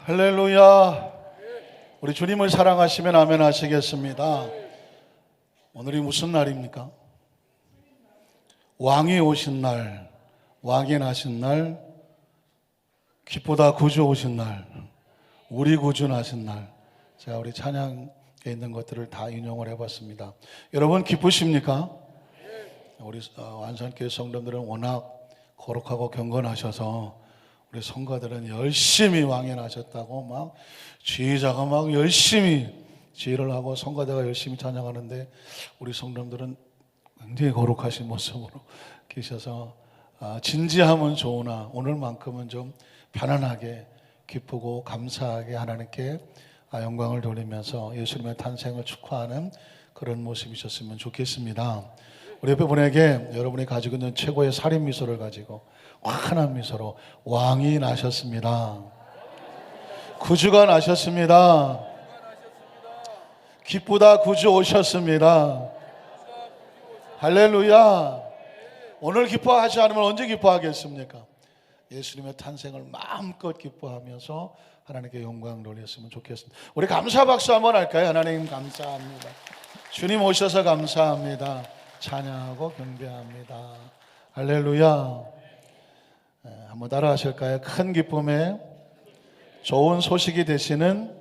할렐루야. 우리 주님을 사랑하시면 아멘 하시겠습니다. 오늘이 무슨 날입니까? 왕이 오신 날, 왕이 나신 날, 기쁘다 구주 오신 날, 우리 구주 나신 날. 제가 우리 찬양에 있는 것들을 다 인용을 해봤습니다. 여러분 기쁘십니까? 우리 안산교회 성도들은 워낙 거룩하고 경건하셔서 우리 성가들은 열심히 왕이 나셨다고 막 지휘자가 막 열심히 지휘를 하고 성가대가 열심히 찬양하는데 우리 성도들은 굉장히 거룩하신 모습으로 계셔서 진지함은 좋으나 오늘만큼은 좀 편안하게 기쁘고 감사하게 하나님께 영광을 돌리면서 예수님의 탄생을 축하하는 그런 모습이셨으면 좋겠습니다. 우리 옆에 분에게 여러분이 가지고 있는 최고의 살인 미소를 가지고 환한 미소로 왕이 나셨습니다. 구주가 나셨습니다. 기쁘다 구주 오셨습니다. 할렐루야. 오늘 기뻐하지 않으면 언제 기뻐하겠습니까? 예수님의 탄생을 마음껏 기뻐하면서 하나님께 영광 돌렸으면 좋겠습니다. 우리 감사 박수 한번 할까요? 하나님 감사합니다. 주님 오셔서 감사합니다. 찬양하고 경배합니다. 할렐루야. 한번 따라 하실까요? 큰 기쁨에 좋은 소식이 되시는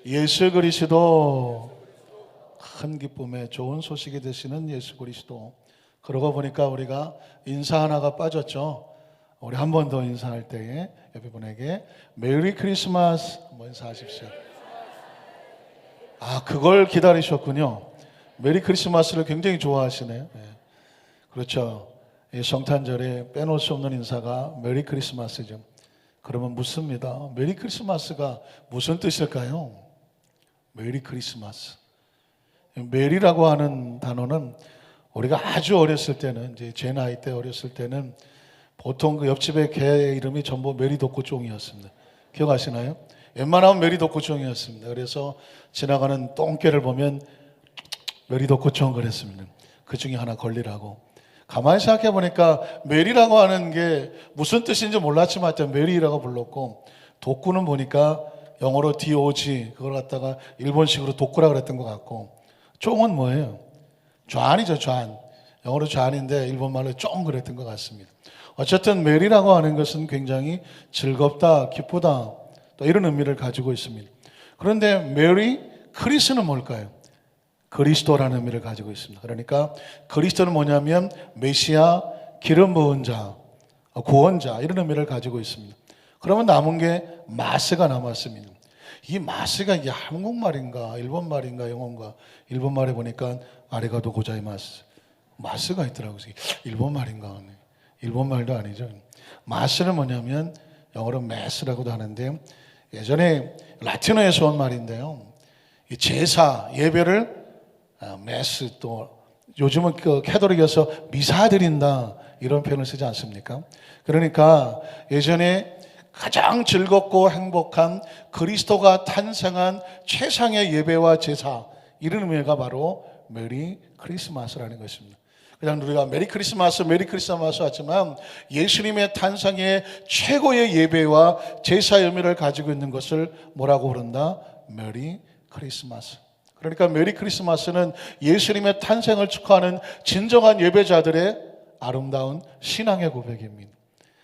예수 그리스도. 큰 기쁨에 좋은 소식이 되시는 예수 그리스도. 그러고 보니까 우리가 인사 하나가 빠졌죠. 우리 한 번 더 인사할 때에 옆에 분에게 메리 크리스마스 한번 인사하십시오. 그걸 기다리셨군요. 메리 크리스마스를 굉장히 좋아하시네요. 그렇죠. 이 성탄절에 빼놓을 수 없는 인사가 메리 크리스마스죠. 그러면 묻습니다. 메리 크리스마스가 무슨 뜻일까요? 메리 크리스마스. 메리라고 하는 단어는 우리가 아주 어렸을 때는, 이제 제 나이 때 어렸을 때는 보통 그 옆집의 개 이름이 전부 메리 독고종이었습니다. 기억하시나요? 웬만하면 메리 독고종이었습니다. 그래서 지나가는 똥개를 보면 메리 독고종 그랬습니다. 그 중에 하나 걸리라고. 가만히 생각해 보니까 메리라고 하는 게 무슨 뜻인지 몰랐지만 하여튼 메리라고 불렀고, 독구는 보니까 영어로 DOG 그걸 갖다가 일본식으로 독구라 그랬던 것 같고, 쫑은 뭐예요? 좌안이죠. 좌안. 영어로 좌안인데 일본말로 쫑 그랬던 것 같습니다. 어쨌든 메리라고 하는 것은 굉장히 즐겁다, 기쁘다 또 이런 의미를 가지고 있습니다. 그런데 메리 크리스는 뭘까요? 그리스도라는 의미를 가지고 있습니다. 그러니까 그리스도는 뭐냐면 메시아, 기름 부은 자, 구원자 이런 의미를 가지고 있습니다. 그러면 남은 게 마스가 남았습니다. 이 마스가 이게 한국말인가 일본말인가 영어인가, 일본말에 보니까 아리가도 고자이마스 마스가 있더라고요. 일본말인가, 일본말도 아니죠. 마스는 뭐냐면 영어로 매스라고도 하는데 예전에 라틴어에서 온 말인데요. 이 제사, 예배를 메스, 또 요즘은 그 캐톨릭에서 미사 드린다 이런 표현을 쓰지 않습니까? 그러니까 예전에 가장 즐겁고 행복한 그리스도가 탄생한 최상의 예배와 제사, 이런 의미가 바로 메리 크리스마스라는 것입니다. 그냥 우리가 메리 크리스마스 하지만 예수님의 탄생의 최고의 예배와 제사의 의미를 가지고 있는 것을 뭐라고 부른다? 메리 크리스마스. 그러니까 메리 크리스마스는 예수님의 탄생을 축하하는 진정한 예배자들의 아름다운 신앙의 고백입니다.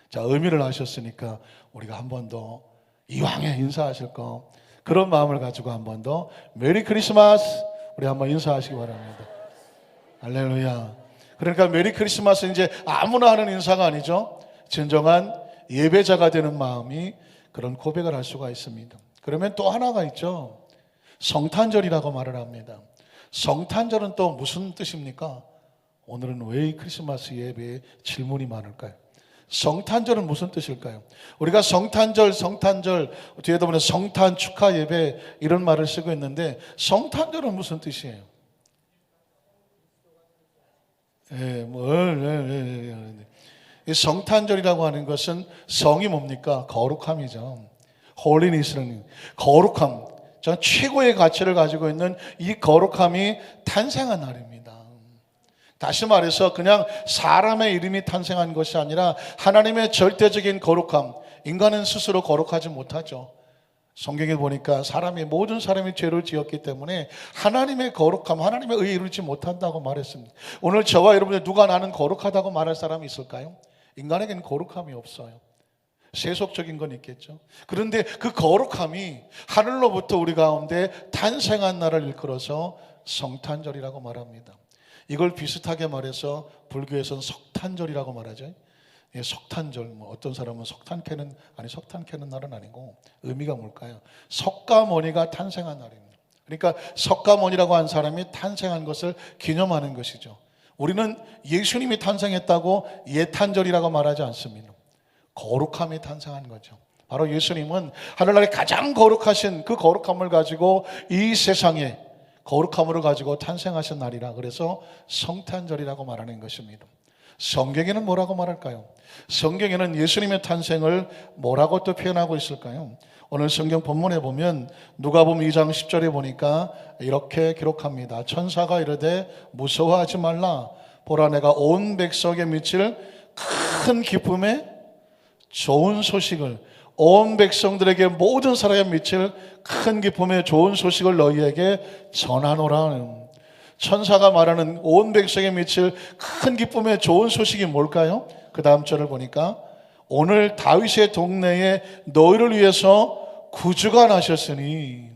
자, 의미를 아셨으니까 우리가 한 번 더 이왕에 인사하실 거 그런 마음을 가지고 한 번 더 메리 크리스마스 우리 한번 인사하시기 바랍니다. 할렐루야. 그러니까 메리 크리스마스는 이제 아무나 하는 인사가 아니죠. 진정한 예배자가 되는 마음이 그런 고백을 할 수가 있습니다. 그러면 또 하나가 있죠. 성탄절이라고 말을 합니다. 성탄절은 또 무슨 뜻입니까? 오늘은 왜 이 크리스마스 예배에 질문이 많을까요? 성탄절은 무슨 뜻일까요? 우리가 성탄절 뒤에도 보면 성탄 축하 예배 이런 말을 쓰고 있는데 성탄절은 무슨 뜻이에요? 이 성탄절이라고 하는 것은 성이 뭡니까? 거룩함이죠. 홀리니스는 거룩함. 최고의 가치를 가지고 있는 이 거룩함이 탄생한 날입니다. 다시 말해서 그냥 사람의 이름이 탄생한 것이 아니라 하나님의 절대적인 거룩함. 인간은 스스로 거룩하지 못하죠. 성경에 보니까 모든 사람이 죄를 지었기 때문에 하나님의 거룩함, 하나님의 의에 이르지 못한다고 말했습니다. 오늘 저와 여러분들 누가 나는 거룩하다고 말할 사람이 있을까요? 인간에게는 거룩함이 없어요. 세속적인 건 있겠죠. 그런데 그 거룩함이 하늘로부터 우리 가운데 탄생한 날을 일컬어서 성탄절이라고 말합니다. 이걸 비슷하게 말해서 불교에서는 석탄절이라고 말하죠. 예, 석탄절, 어떤 사람은 석탄 캐는 날은 아니고 의미가 뭘까요? 석가모니가 탄생한 날입니다. 그러니까 석가모니라고 한 사람이 탄생한 것을 기념하는 것이죠. 우리는 예수님이 탄생했다고 예탄절이라고 말하지 않습니다. 거룩함이 탄생한 거죠. 바로 예수님은 하늘나라에 가장 거룩하신 그 거룩함을 가지고 이 세상에 거룩함을 가지고 탄생하신 날이라 그래서 성탄절이라고 말하는 것입니다. 성경에는 뭐라고 말할까요? 성경에는 예수님의 탄생을 뭐라고 또 표현하고 있을까요? 오늘 성경 본문에 보면 누가복음 2장 10절에 보니까 이렇게 기록합니다. 천사가 이르되 무서워하지 말라. 보라 내가 온 백성에 미칠 큰 기쁨에 좋은 소식을, 온 백성들에게 모든 사람에 미칠 큰 기쁨의 좋은 소식을 너희에게 전하노라. 천사가 말하는 온 백성에 미칠 큰 기쁨의 좋은 소식이 뭘까요? 그 다음 절을 보니까 오늘 다윗의 동네에 너희를 위해서 구주가 나셨으니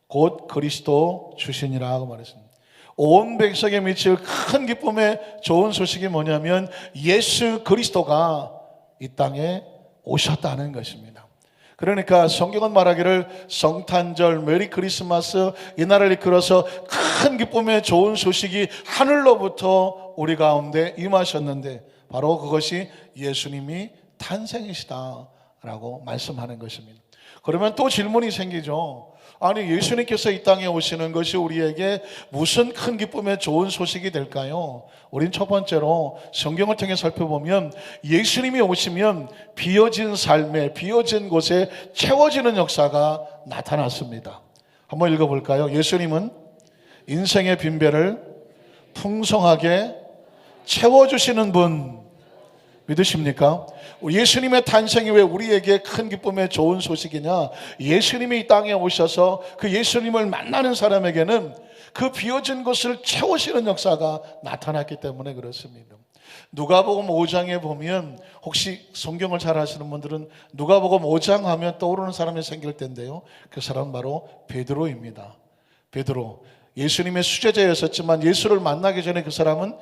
곧 그리스도 주시니라 하고 말했습니다. 온 백성에 미칠 큰 기쁨의 좋은 소식이 뭐냐면 예수 그리스도가 이 땅에 오셨다는 것입니다. 그러니까 성경은 말하기를 성탄절, 메리 크리스마스 이 날을 이끌어서 큰 기쁨의 좋은 소식이 하늘로부터 우리 가운데 임하셨는데 바로 그것이 예수님이 탄생이시다라고 말씀하는 것입니다. 그러면 또 질문이 생기죠. 아니 예수님께서 이 땅에 오시는 것이 우리에게 무슨 큰 기쁨의 좋은 소식이 될까요? 우린 첫 번째로 성경을 통해 살펴보면 예수님이 오시면 비어진 삶에, 비어진 곳에 채워지는 역사가 나타났습니다. 한번 읽어볼까요? 예수님은 인생의 빈배를 풍성하게 채워주시는 분 믿으십니까? 예수님의 탄생이 왜 우리에게 큰 기쁨의 좋은 소식이냐? 예수님이 이 땅에 오셔서 그 예수님을 만나는 사람에게는 그 비어진 곳을 채우시는 역사가 나타났기 때문에 그렇습니다. 누가복음 5장에 보면 혹시 성경을 잘 아시는 분들은 누가복음 5장 하면 떠오르는 사람이 생길 텐데요. 그 사람은 바로 베드로입니다. 베드로. 예수님의 수제자였었지만 예수를 만나기 전에 그 사람은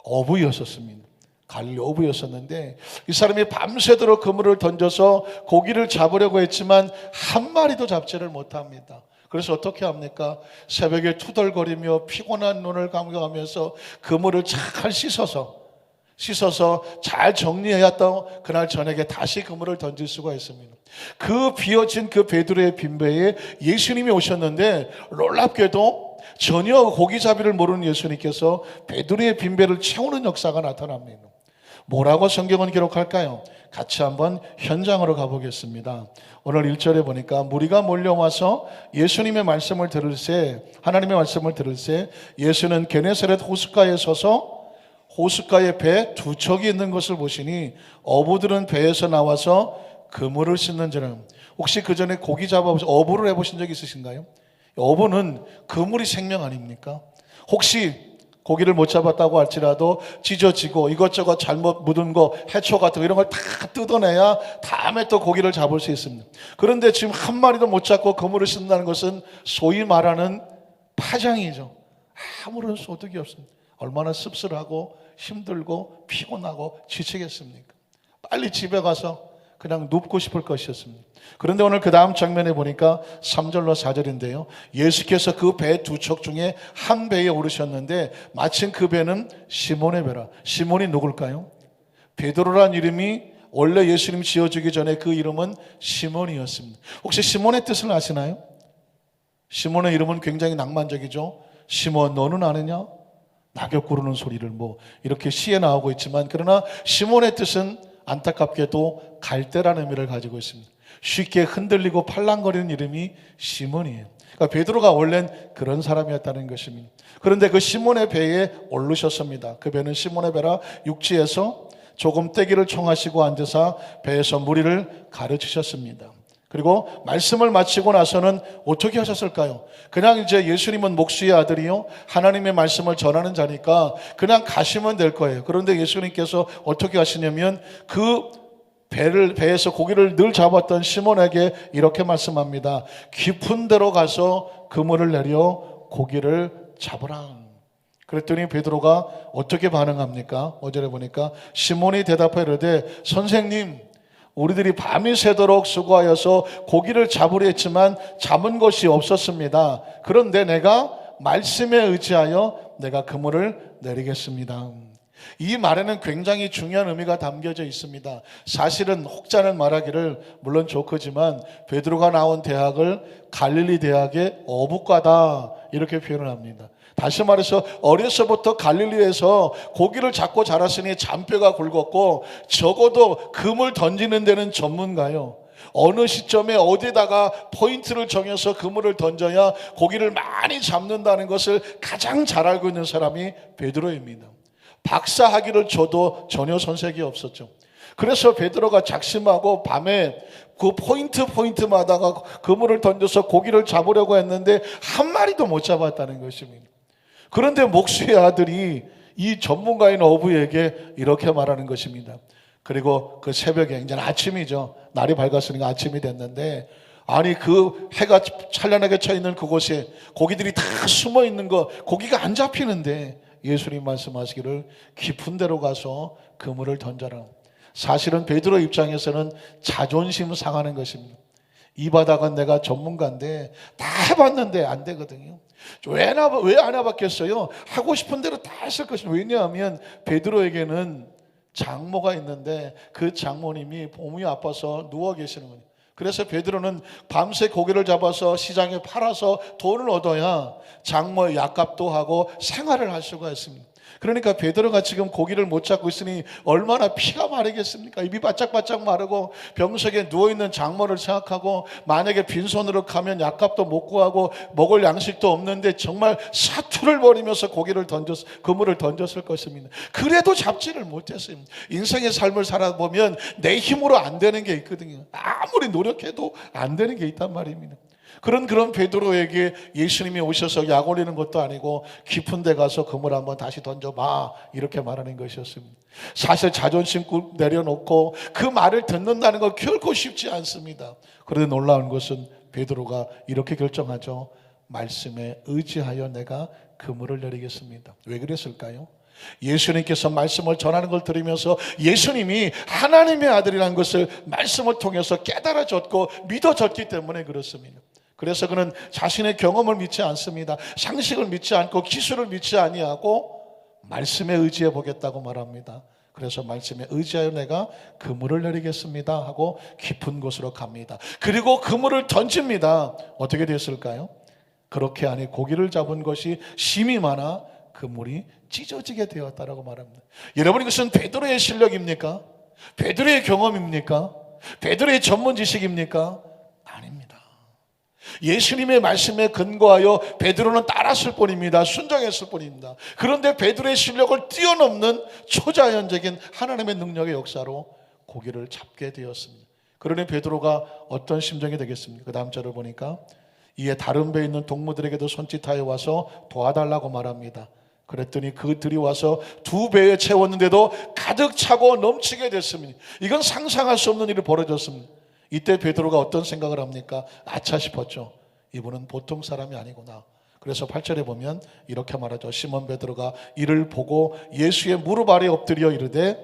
어부였었습니다. 갈릴리 어부였었는데 이 사람이 밤새도록 그물을 던져서 고기를 잡으려고 했지만 한 마리도 잡지를 못합니다. 그래서 어떻게 합니까? 새벽에 투덜거리며 피곤한 눈을 감겨가면서 그물을 잘 씻어서 잘 정리해야 또 그날 저녁에 다시 그물을 던질 수가 있습니다. 그 비어진 그 베드로의 빈배에 예수님이 오셨는데 놀랍게도 전혀 고기잡이를 모르는 예수님께서 베드로의 빈배를 채우는 역사가 나타납니다. 뭐라고 성경은 기록할까요? 같이 한번 현장으로 가보겠습니다. 오늘 1절에 보니까 무리가 몰려와서 예수님의 말씀을 들을새, 하나님의 말씀을 들을새 예수는 게네사렛 호숫가에 서서 호숫가에 배 두 척이 있는 것을 보시니 어부들은 배에서 나와서 그물을 씻는지는. 혹시 그 전에 고기 잡아보셔서 어부를 해보신 적 있으신가요? 어부는 그물이 생명 아닙니까? 혹시 고기를 못 잡았다고 할지라도 찢어지고 이것저것 잘못 묻은 거, 해초 같은 거 이런 걸 다 뜯어내야 다음에 또 고기를 잡을 수 있습니다. 그런데 지금 한 마리도 못 잡고 그물을 씻는다는 것은 소위 말하는 파장이죠. 아무런 소득이 없습니다. 얼마나 씁쓸하고 힘들고 피곤하고 지치겠습니까? 빨리 집에 가서 그냥 눕고 싶을 것이었습니다. 그런데 오늘 그 다음 장면에 보니까 3절로 4절인데요. 예수께서 그 배 두 척 중에 한 배에 오르셨는데 마침 그 배는 시몬의 배라. 시몬이 누굴까요? 베드로란 이름이 원래 예수님 지어주기 전에 그 이름은 시몬이었습니다. 혹시 시몬의 뜻을 아시나요? 시몬의 이름은 굉장히 낭만적이죠. 시몬 너는 아느냐? 낙엽 구르는 소리를 이렇게 시에 나오고 있지만 그러나 시몬의 뜻은 안타깝게도 갈대라는 의미를 가지고 있습니다. 쉽게 흔들리고 팔랑거리는 이름이 시몬이에요. 그러니까 베드로가 원래는 그런 사람이었다는 것입니다. 그런데 그 시몬의 배에 오르셨습니다. 그 배는 시몬의 배라 육지에서 조금 떼기를 청하시고 앉으사 배에서 무리를 가르치셨습니다. 그리고 말씀을 마치고 나서는 어떻게 하셨을까요? 그냥 이제 예수님은 목수의 아들이요, 하나님의 말씀을 전하는 자니까 그냥 가시면 될 거예요. 그런데 예수님께서 어떻게 하시냐면 그 배에서 고기를 늘 잡았던 시몬에게 이렇게 말씀합니다. 깊은 데로 가서 그물을 내려 고기를 잡으라. 그랬더니 베드로가 어떻게 반응합니까? 5절에 보니까 시몬이 대답하여 이르되 선생님, 우리들이 밤이 새도록 수고하여서 고기를 잡으려 했지만 잡은 것이 없었습니다. 그런데 내가 말씀에 의지하여 내가 그물을 내리겠습니다. 이 말에는 굉장히 중요한 의미가 담겨져 있습니다. 사실은 혹자는 말하기를, 물론 조크지만 베드로가 나온 대학을 갈릴리 대학의 어부과다 이렇게 표현을 합니다. 다시 말해서 어려서부터 갈릴리에서 고기를 잡고 자랐으니 잔뼈가 굵었고 적어도 금을 던지는 데는 전문가요. 어느 시점에 어디다가 포인트를 정해서 그물을 던져야 고기를 많이 잡는다는 것을 가장 잘 알고 있는 사람이 베드로입니다. 박사 학위를 줘도 전혀 손색이 없었죠. 그래서 베드로가 작심하고 밤에 그 포인트마다가 그물을 던져서 고기를 잡으려고 했는데 한 마리도 못 잡았다는 것입니다. 그런데 목수의 아들이 이 전문가인 어부에게 이렇게 말하는 것입니다. 그리고 그 새벽에, 이제 아침이죠. 날이 밝았으니까 아침이 됐는데, 아니 그 해가 찬란하게 쳐 있는 그곳에 고기들이 다 숨어 있는 거, 고기가 안 잡히는데 예수님 말씀하시기를 깊은 데로 가서 그물을 던져라. 사실은 베드로 입장에서는 자존심 상하는 것입니다. 이 바닥은 내가 전문가인데 다 해봤는데 안 되거든요. 왜 안 해봤겠어요? 하고 싶은 대로 다 했을 것입니다. 왜냐하면 베드로에게는 장모가 있는데 그 장모님이 몸이 아파서 누워 계시는 거예요. 그래서 베드로는 밤새 고기를 잡아서 시장에 팔아서 돈을 얻어야 장모의 약값도 하고 생활을 할 수가 있습니다. 그러니까 베드로가 지금 고기를 못 잡고 있으니 얼마나 피가 마르겠습니까? 입이 바짝바짝 마르고 병석에 누워있는 장모를 생각하고, 만약에 빈손으로 가면 약값도 못 구하고 먹을 양식도 없는데 정말 사투를 벌이면서 그물을 던졌을 것입니다. 그래도 잡지를 못했어요. 인생의 삶을 살아보면 내 힘으로 안 되는 게 있거든요. 아무리 노력해도 안 되는 게 있단 말입니다. 그런 베드로에게 예수님이 오셔서 약 올리는 것도 아니고 깊은 데 가서 그물 한번 다시 던져봐 이렇게 말하는 것이었습니다. 사실 자존심 내려놓고 그 말을 듣는다는 건 결코 쉽지 않습니다. 그런데 놀라운 것은 베드로가 이렇게 결정하죠. 말씀에 의지하여 내가 그물을 내리겠습니다. 왜 그랬을까요? 예수님께서 말씀을 전하는 걸 들으면서 예수님이 하나님의 아들이라는 것을 말씀을 통해서 깨달아졌고 믿어졌기 때문에 그렇습니다. 그래서 그는 자신의 경험을 믿지 않습니다. 상식을 믿지 않고 기술을 믿지 아니하고 말씀에 의지해 보겠다고 말합니다. 그래서 말씀에 의지하여 내가 그물을 내리겠습니다 하고 깊은 곳으로 갑니다. 그리고 그물을 던집니다. 어떻게 됐을까요? 그렇게 하니 고기를 잡은 것이 심이 많아 그물이 찢어지게 되었다라고 말합니다. 여러분, 이것은 베드로의 실력입니까? 베드로의 경험입니까? 베드로의 전문 지식입니까? 아닙니다. 예수님의 말씀에 근거하여 베드로는 따랐을 뿐입니다. 순종했을 뿐입니다. 그런데 베드로의 실력을 뛰어넘는 초자연적인 하나님의 능력의 역사로 고기를 잡게 되었습니다. 그러니 베드로가 어떤 심정이 되겠습니까? 그 다음 절을 보니까 이에 다른 배에 있는 동무들에게도 손짓하여 와서 도와달라고 말합니다. 그랬더니 그들이 와서 2배에 채웠는데도 가득 차고 넘치게 됐습니다. 이건 상상할 수 없는 일이 벌어졌습니다. 이때 베드로가 어떤 생각을 합니까? 아차 싶었죠. 이분은 보통 사람이 아니구나. 그래서 8절에 보면 이렇게 말하죠. 시몬 베드로가 이를 보고 예수의 무릎 아래 엎드려 이르되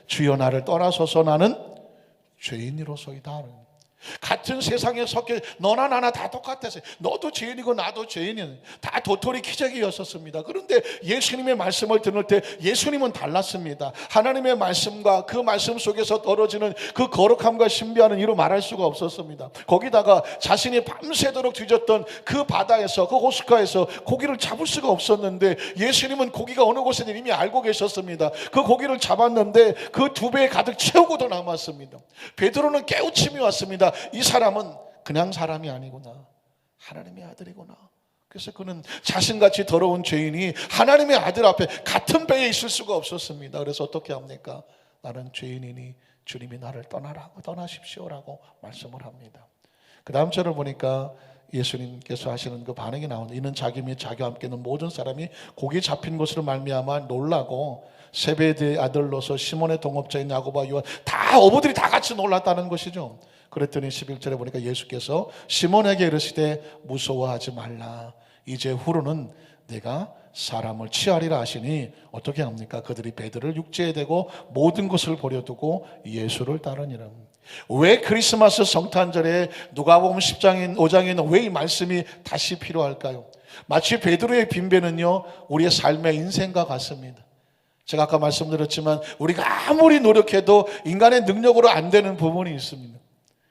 주여 나를 떠나소서 나는 죄인이로소이다. 같은 세상에 섞여 너나 나나 다 똑같았어요. 너도 죄인이고 나도 죄인이에요. 다 도토리 키재기였었습니다. 그런데 예수님의 말씀을 들을 때 예수님은 달랐습니다. 하나님의 말씀과 그 말씀 속에서 떨어지는 그 거룩함과 신비함은 이루 말할 수가 없었습니다. 거기다가 자신이 밤새도록 뒤졌던 그 바다에서, 그 호숫가에서 고기를 잡을 수가 없었는데 예수님은 고기가 어느 곳에 이미 알고 계셨습니다. 그 고기를 잡았는데 그 2배에 가득 채우고도 남았습니다. 베드로는 깨우침이 왔습니다. 이 사람은 그냥 사람이 아니구나. 하나님의 아들이구나. 그래서 그는 자신같이 더러운 죄인이 하나님의 아들 앞에 같은 배에 있을 수가 없었습니다. 그래서 어떻게 합니까? 나는 죄인이니 주님이 나를 떠나십시오라고 말씀을 합니다. 그 다음 절을 보니까 예수님께서 하시는 그 반응이 나오는데, 이는 자기 및 자기와 함께 있는 모든 사람이 고기 잡힌 것으로 말미암아 놀라고 세베대의 아들로서 시몬의 동업자인 야고보와 요한, 다 어부들이 다 같이 놀랐다는 것이죠. 그랬더니 11절에 보니까 예수께서 시몬에게 이르시되 무서워하지 말라. 이제 후로는 내가 사람을 취하리라 하시니 어떻게 합니까? 그들이 배들을 육지에 대고 모든 것을 버려두고 예수를 따르니라. 왜 크리스마스 성탄절에 누가복음 10장인 5장에는 왜 이 말씀이 다시 필요할까요? 마치 베드로의 빈배는요, 우리의 삶의 인생과 같습니다. 제가 아까 말씀드렸지만 우리가 아무리 노력해도 인간의 능력으로 안 되는 부분이 있습니다.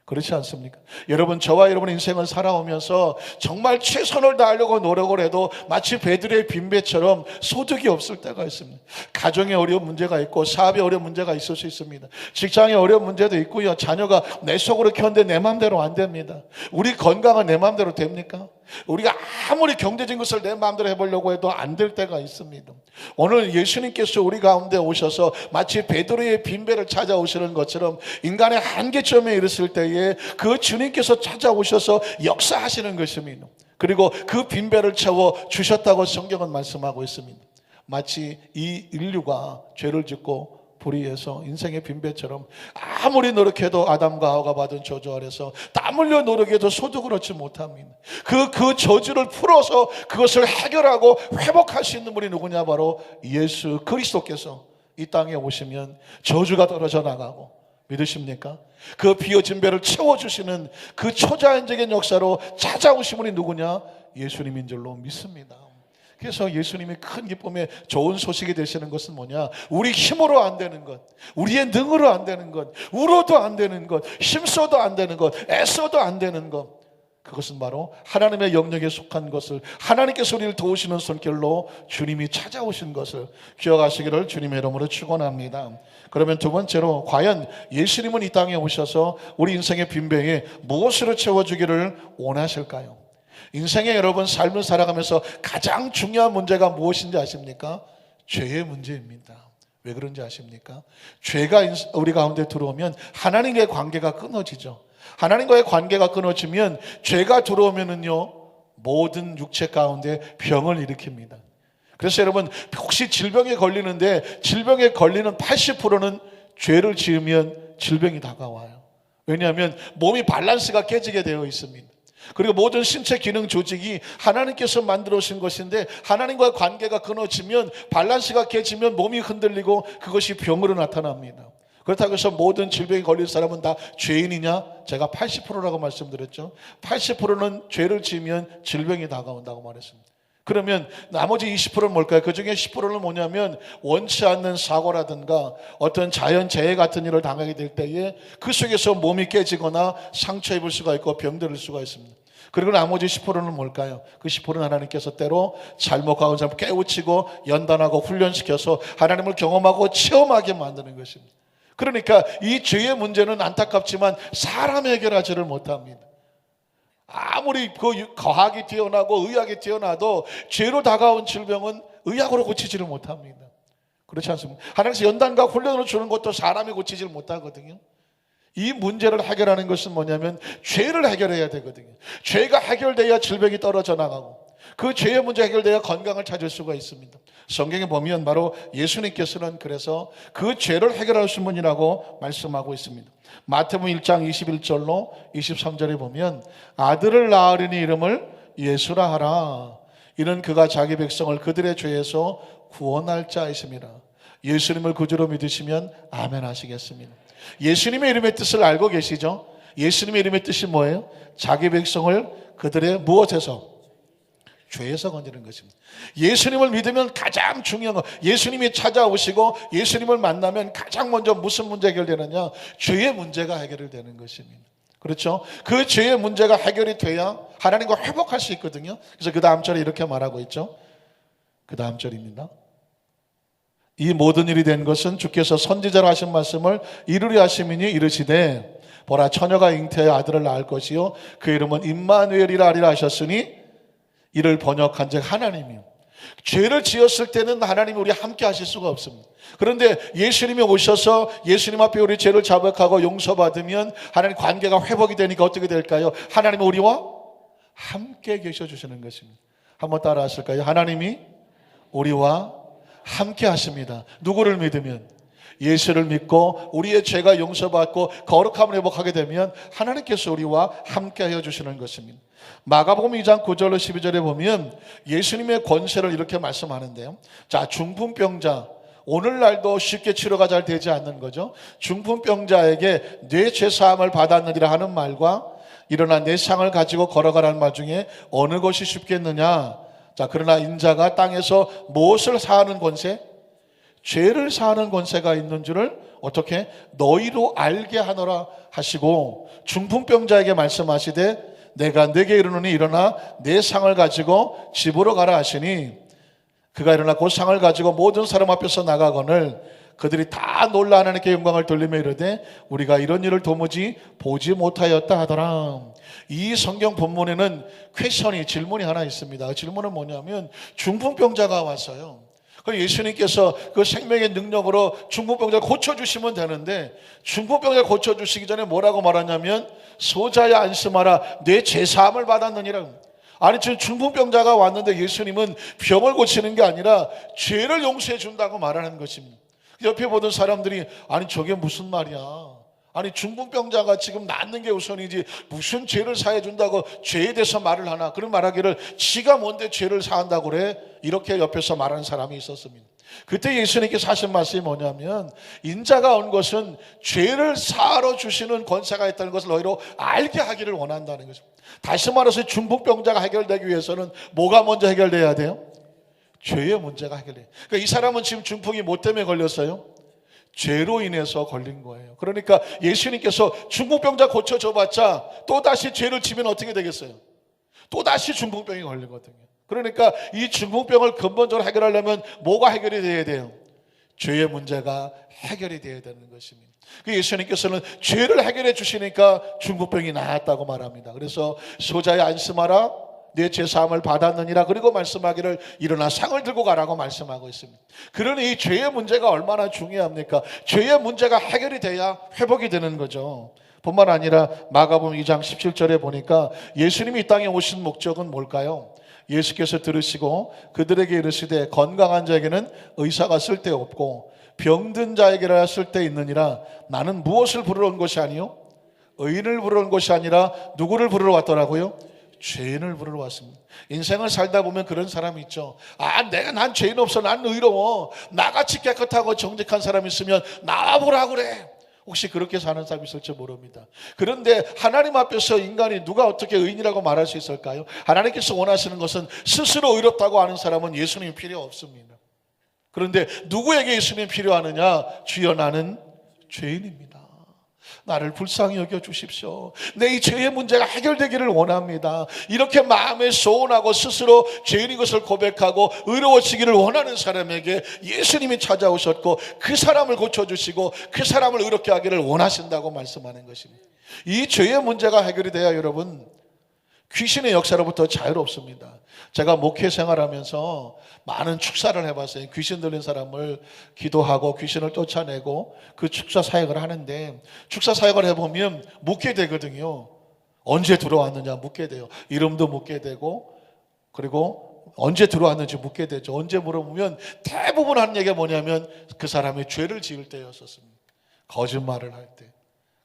그렇지 않습니까? 여러분, 저와 여러분의 인생을 살아오면서 정말 최선을 다하려고 노력을 해도 마치 베드로의 빈배처럼 소득이 없을 때가 있습니다. 가정에 어려운 문제가 있고 사업에 어려운 문제가 있을 수 있습니다. 직장에 어려운 문제도 있고요. 자녀가 내 속으로 켰는데 내 마음대로 안 됩니다. 우리 건강은 내 마음대로 됩니까? 우리가 아무리 경제적인 것을 내 마음대로 해보려고 해도 안 될 때가 있습니다. 오늘 예수님께서 우리 가운데 오셔서 마치 베드로의 빈배를 찾아오시는 것처럼 인간의 한계점에 이르렀을 때에 그 주님께서 찾아오셔서 역사하시는 것입니다. 그리고 그 빈배를 채워 주셨다고 성경은 말씀하고 있습니다. 마치 이 인류가 죄를 짓고 불의해서 인생의 빈배처럼 아무리 노력해도 아담과 하와가 받은 저주 아래서 땀 흘려 노력해도 소득을 얻지 못합니다. 그 저주를 풀어서 그것을 해결하고 회복할 수 있는 분이 누구냐? 바로 예수 그리스도께서 이 땅에 오시면 저주가 떨어져 나가고, 믿으십니까? 그 비어진 배를 채워주시는 그 초자연적인 역사로 찾아오신 분이 누구냐? 예수님인 줄로 믿습니다. 그래서 예수님이 큰 기쁨의 좋은 소식이 되시는 것은 뭐냐? 우리 힘으로 안 되는 것, 우리의 능으로 안 되는 것, 울어도 안 되는 것, 힘써도 안 되는 것, 애써도 안 되는 것, 그것은 바로 하나님의 영역에 속한 것을 하나님께서 우리를 도우시는 손길로 주님이 찾아오신 것을 기억하시기를 주님의 이름으로 축원합니다. 그러면 두 번째로, 과연 예수님은 이 땅에 오셔서 우리 인생의 빈병에 무엇으로 채워주기를 원하실까요? 인생에 여러분 삶을 살아가면서 가장 중요한 문제가 무엇인지 아십니까? 죄의 문제입니다. 왜 그런지 아십니까? 죄가 우리 가운데 들어오면 하나님과의 관계가 끊어지죠. 하나님과의 관계가 끊어지면 죄가 들어오면은요, 모든 육체 가운데 병을 일으킵니다. 그래서 여러분, 혹시 질병에 걸리는데 질병에 걸리는 80%는 죄를 지으면 질병이 다가와요. 왜냐하면 몸이 밸런스가 깨지게 되어 있습니다. 그리고 모든 신체 기능 조직이 하나님께서 만들어 오신 것인데 하나님과의 관계가 끊어지면, 밸런스가 깨지면 몸이 흔들리고 그것이 병으로 나타납니다. 그렇다고 해서 모든 질병에 걸린 사람은 다 죄인이냐? 제가 80%라고 말씀드렸죠. 80%는 죄를 지으면 질병이 다가온다고 말했습니다. 그러면 나머지 20%는 뭘까요? 그 중에 10%는 뭐냐면, 원치 않는 사고라든가 어떤 자연재해 같은 일을 당하게 될 때에 그 속에서 몸이 깨지거나 상처 입을 수가 있고 병들을 수가 있습니다. 그리고 나머지 10%는 뭘까요? 그 10%는 하나님께서 때로 잘못 가온 사람을 깨우치고 연단하고 훈련시켜서 하나님을 경험하고 체험하게 만드는 것입니다. 그러니까 이 죄의 문제는 안타깝지만 사람이 해결하지를 못합니다. 아무리 그 과학이 뛰어나고 의학이 뛰어나도 죄로 다가온 질병은 의학으로 고치지를 못합니다. 그렇지 않습니까? 하나님께서 연단과 훈련을 주는 것도 사람이 고치지를 못하거든요. 이 문제를 해결하는 것은 뭐냐면 죄를 해결해야 되거든요. 죄가 해결돼야 질병이 떨어져 나가고, 그 죄의 문제 해결돼야 건강을 찾을 수가 있습니다. 성경에 보면 바로 예수님께서는 그래서 그 죄를 해결하신 분이라고 말씀하고 있습니다. 마태복음 1장 21절로 23절에 보면, 아들을 낳으리니 이름을 예수라 하라. 이는 그가 자기 백성을 그들의 죄에서 구원할 자이심이라. 예수님을 구주로 믿으시면 아멘 하시겠습니다. 예수님의 이름의 뜻을 알고 계시죠? 예수님의 이름의 뜻이 뭐예요? 자기 백성을 그들의 무엇에서? 죄에서 건지는 것입니다. 예수님을 믿으면 가장 중요한 거, 예수님이 찾아오시고 예수님을 만나면 가장 먼저 무슨 문제 해결되느냐? 죄의 문제가 해결이 되는 것입니다. 그렇죠? 그 죄의 문제가 해결이 돼야 하나님과 회복할 수 있거든요. 그래서 그 다음 절에 이렇게 말하고 있죠. 그 다음 절입니다. 이 모든 일이 된 것은 주께서 선지자로 하신 말씀을 이루려 하심이니 이르시되, 보라, 처녀가 잉태하여 아들을 낳을 것이요 그 이름은 임마누엘이라 하리라 하셨으니, 이를 번역한 즉 하나님이요. 죄를 지었을 때는 하나님이 우리 함께 하실 수가 없습니다. 그런데 예수님이 오셔서 예수님 앞에 우리 죄를 자백하고 용서받으면 하나님 관계가 회복이 되니까 어떻게 될까요? 하나님이 우리와 함께 계셔 주시는 것입니다. 한번 따라 하실까요? 하나님이 우리와 함께 하십니다. 누구를 믿으면? 예수를 믿고 우리의 죄가 용서받고 거룩함을 회복하게 되면 하나님께서 우리와 함께 하여 주시는 것입니다. 마가복음 2장 9절로 12절에 보면 예수님의 권세를 이렇게 말씀하는데요. 자, 중풍병자, 오늘날도 쉽게 치료가 잘 되지 않는 거죠. 중풍병자에게 내 죄사함을 받았느니라 하는 말과 일어나 내 상을 가지고 걸어가라는 말 중에 어느 것이 쉽겠느냐? 자, 그러나 인자가 땅에서 무엇을 사하는 권세? 죄를 사하는 권세가 있는 줄을 어떻게? 너희로 알게 하노라 하시고 중풍병자에게 말씀하시되 내가 네게 이르노니 일어나 내 상을 가지고 집으로 가라 하시니 그가 일어나 그 상을 가지고 모든 사람 앞에서 나가거늘 그들이 다 놀라 하나님께 영광을 돌리며 이르되 우리가 이런 일을 도무지 보지 못하였다 하더라. 이 성경 본문에는 질문이 하나 있습니다. 질문은 뭐냐면 중풍병자가 왔어요. 예수님께서 그 생명의 능력으로 중풍병자를 고쳐주시면 되는데 중풍병자를 고쳐주시기 전에 뭐라고 말하냐면 소자야 안심하라 내 죄사함을 받았느니라. 아니 지금 중풍병자가 왔는데 예수님은 병을 고치는 게 아니라 죄를 용서해 준다고 말하는 것입니다. 옆에 보던 사람들이 아니 저게 무슨 말이야. 아니 중풍병자가 지금 낫는 게 우선이지 무슨 죄를 사해 준다고 죄에 대해서 말을 하나. 그런 말하기를 지가 뭔데 죄를 사한다고 그래. 이렇게 옆에서 말하는 사람이 있었습니다. 그때 예수님께서 하신 말씀이 뭐냐면 인자가 온 것은 죄를 사하러 주시는 권세가 있다는 것을 너희로 알게 하기를 원한다는 것입니다. 다시 말해서 중풍병자가 해결되기 위해서는 뭐가 먼저 해결돼야 돼요? 죄의 문제가 해결돼요. 그러니까 이 사람은 지금 중풍이 뭐 때문에 걸렸어요? 죄로 인해서 걸린 거예요. 그러니까 예수님께서 중풍병자 고쳐줘봤자 또다시 죄를 지면 어떻게 되겠어요? 또다시 중풍병이 걸리거든요. 그러니까 이 중풍병을 근본적으로 해결하려면 뭐가 해결이 돼야 돼요? 죄의 문제가 해결이 돼야 되는 것입니다. 예수님께서는 죄를 해결해 주시니까 중풍병이 나았다고 말합니다. 그래서 소자야 안심하라 내 죄사함을 받았느니라. 그리고 말씀하기를 일어나 상을 들고 가라고 말씀하고 있습니다. 그러니 이 죄의 문제가 얼마나 중요합니까? 죄의 문제가 해결이 돼야 회복이 되는 거죠. 뿐만 아니라 마가복음 2장 17절에 보니까 예수님이 이 땅에 오신 목적은 뭘까요? 예수께서 들으시고 그들에게 이르시되 건강한 자에게는 의사가 쓸데없고 병든 자에게라 쓸데있느니라. 나는 무엇을 부르러 온 것이 아니요 의인을 부르러 온 것이 아니라 누구를 부르러 왔더라고요? 죄인을 부르러 왔습니다. 인생을 살다 보면 그런 사람이 있죠. 난 죄인 없어. 난 의로워. 나같이 깨끗하고 정직한 사람이 있으면 나와보라 그래. 혹시 그렇게 사는 사람이 있을지 모릅니다. 그런데 하나님 앞에서 인간이 누가 어떻게 의인이라고 말할 수 있을까요? 하나님께서 원하시는 것은 스스로 의롭다고 하는 사람은 예수님이 필요 없습니다. 그런데 누구에게 예수님이 필요하느냐? 주여 나는 죄인입니다. 나를 불쌍히 여겨 주십시오. 내 이 죄의 문제가 해결되기를 원합니다. 이렇게 마음에 소원하고 스스로 죄인인 것을 고백하고 의로워지기를 원하는 사람에게 예수님이 찾아오셨고 그 사람을 고쳐주시고 그 사람을 의롭게 하기를 원하신다고 말씀하는 것입니다. 이 죄의 문제가 해결이 돼야 여러분 귀신의 역사로부터 자유롭습니다. 제가 목회 생활하면서 많은 축사를 해봤어요. 귀신 들린 사람을 기도하고 귀신을 쫓아내고 그 축사 사역을 하는데 축사 사역을 해보면 묻게 되거든요. 언제 들어왔느냐 묻게 돼요. 이름도 묻게 되고 그리고 언제 들어왔는지 묻게 되죠. 언제 물어보면 대부분 하는 얘기가 뭐냐면 그 사람이 죄를 지을 때였었습니다. 거짓말을 할 때,